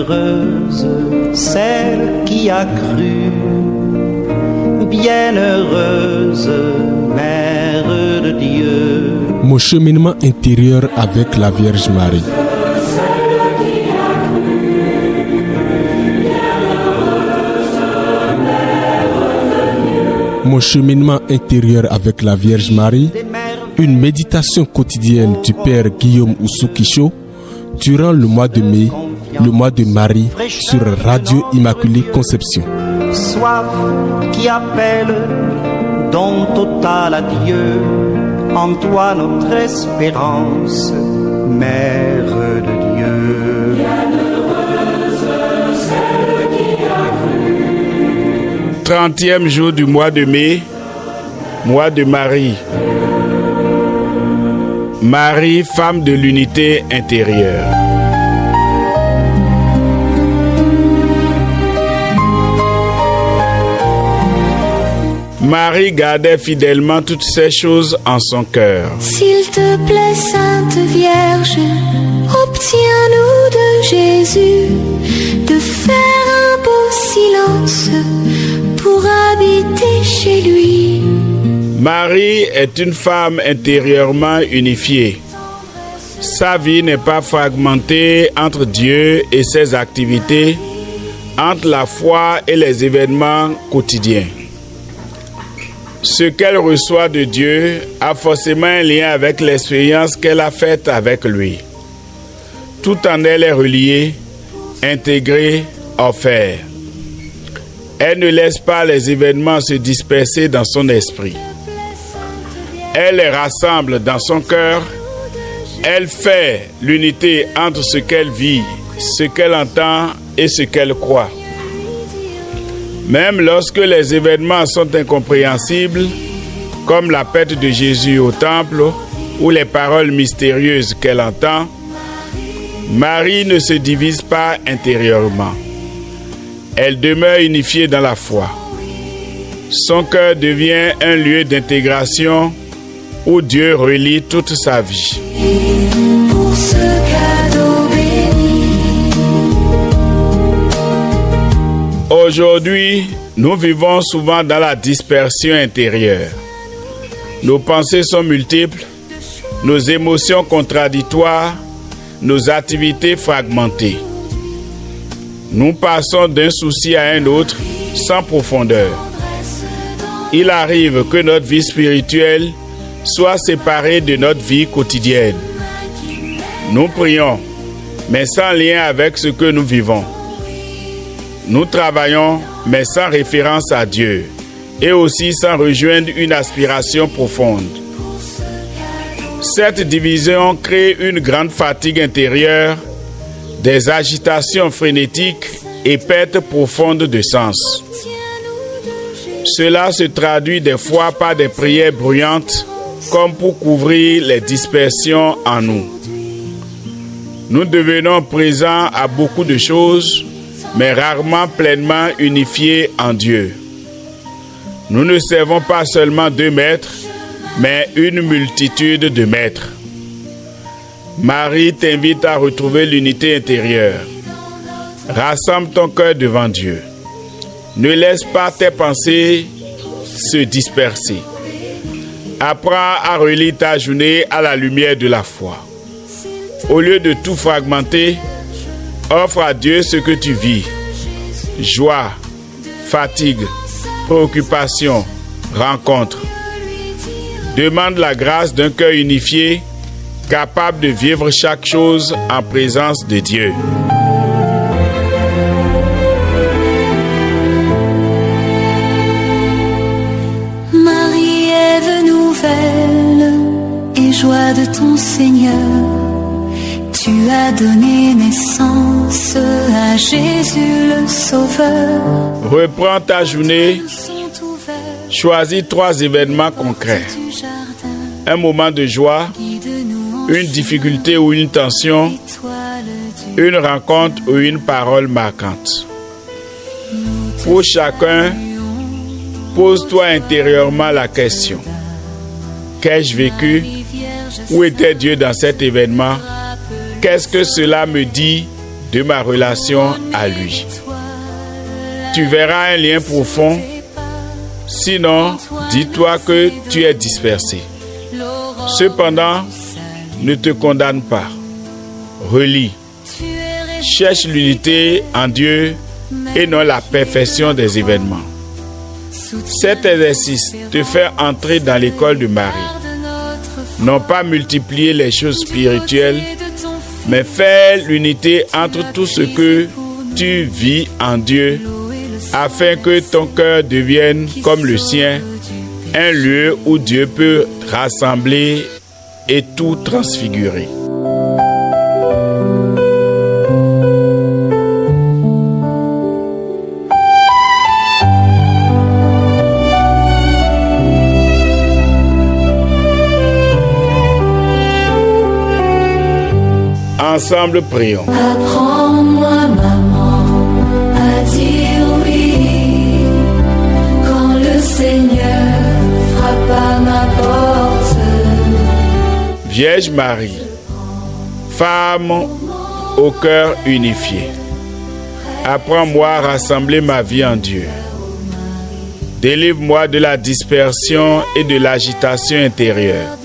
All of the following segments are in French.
Bienheureuse celle qui a cru, bienheureuse Mère de Dieu. Mon cheminement intérieur avec la Vierge Marie. Mon cheminement intérieur avec la Vierge Marie, une méditation quotidienne du Père Guillaume Oussou-Kicho durant le mois de mai, le mois de Marie sur Radio Immaculée Conception. Soif qui appelle, don total à Dieu, en toi notre espérance, Mère de Dieu. Bienheureuse celle qui a cru. 30e jour du mois de mai, mois de Marie. Marie, femme de l'unité intérieure. Marie gardait fidèlement toutes ces choses en son cœur. S'il te plaît, Sainte Vierge, obtiens-nous de Jésus de faire un beau silence pour habiter chez lui. Marie est une femme intérieurement unifiée. Sa vie n'est pas fragmentée entre Dieu et ses activités, entre la foi et les événements quotidiens. Ce qu'elle reçoit de Dieu a forcément un lien avec l'expérience qu'elle a faite avec lui. Tout en elle est relié, intégré, offert. Elle ne laisse pas les événements se disperser dans son esprit. Elle les rassemble dans son cœur. Elle fait l'unité entre ce qu'elle vit, ce qu'elle entend et ce qu'elle croit. Même lorsque les événements sont incompréhensibles, comme la pète de Jésus au temple ou les paroles mystérieuses qu'elle entend, Marie ne se divise pas intérieurement. Elle demeure unifiée dans la foi. Son cœur devient un lieu d'intégration où Dieu relie toute sa vie. Pour ce cadeau béni. Aujourd'hui, nous vivons souvent dans la dispersion intérieure. Nos pensées sont multiples, nos émotions contradictoires, nos activités fragmentées. Nous passons d'un souci à un autre sans profondeur. Il arrive que notre vie spirituelle soit séparée de notre vie quotidienne. Nous prions, mais sans lien avec ce que nous vivons. Nous travaillons, mais sans référence à Dieu, et aussi sans rejoindre une aspiration profonde. Cette division crée une grande fatigue intérieure, des agitations frénétiques et pertes profondes de sens. Cela se traduit des fois par des prières bruyantes, comme pour couvrir les dispersions en nous. Nous devenons présents à beaucoup de choses, mais rarement pleinement unifiés en Dieu. Nous ne servons pas seulement 2 maîtres, mais une multitude de maîtres. Marie t'invite à retrouver l'unité intérieure. Rassemble ton cœur devant Dieu. Ne laisse pas tes pensées se disperser. Apprends à relire ta journée à la lumière de la foi. Au lieu de tout fragmenter, offre à Dieu ce que tu vis. Joie, fatigue, préoccupation, rencontre. Demande la grâce d'un cœur unifié, capable de vivre chaque chose en présence de Dieu. Marie, Ève nouvelle et joie de ton Seigneur, tu as donné naissance à Jésus le Sauveur. Reprends ta journée, choisis 3 événements concrets. Un moment de joie, une difficulté ou une tension, une rencontre ou une parole marquante. Pour chacun, pose-toi intérieurement la question. Qu'ai-je vécu? Où était Dieu dans cet événement? Qu'est-ce que cela me dit de ma relation à lui. Tu verras un lien profond, sinon dis-toi que tu es dispersé. Cependant, ne te condamne pas. Relis. Cherche l'unité en Dieu et non la perfection des événements. Cet exercice te fait entrer dans l'école de Marie. Non pas multiplier les choses spirituelles, mais faire l'unité entre tout ce que tu vis en Dieu, afin que ton cœur devienne comme le sien, un lieu où Dieu peut rassembler et tout transfigurer. Ensemble, prions. Apprends-moi, maman, à dire oui quand le Seigneur frappe à ma porte. Vierge Marie, femme au cœur unifié, apprends-moi à rassembler ma vie en Dieu. Délivre-moi de la dispersion et de l'agitation intérieure.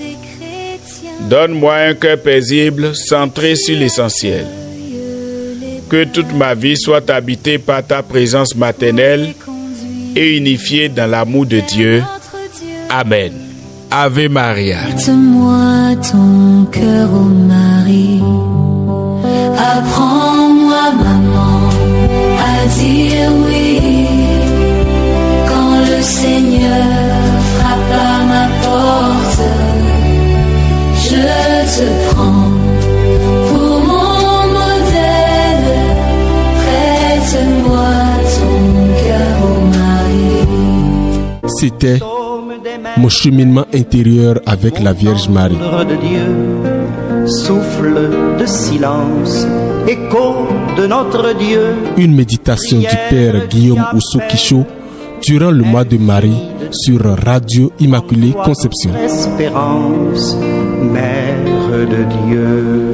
Donne-moi un cœur paisible, centré sur l'essentiel. Que toute ma vie soit habitée par ta présence maternelle et unifiée dans l'amour de Dieu. Amen. Ave Maria. Prête-moi ton cœur, ô Marie. Apprends-moi, maman, à dire oui quand le Seigneur frappe à ma porte. Je te prends pour mon modèle. Prête-moi ton cœur, ô Marie. C'était mon cheminement intérieur avec la Vierge Marie. De Dieu, souffle de silence, écho de notre Dieu. Une méditation du Père Guillaume Ousso-Quichot durant le mois de Marie sur Radio Immaculée Conception. Espérance, Mère de Dieu.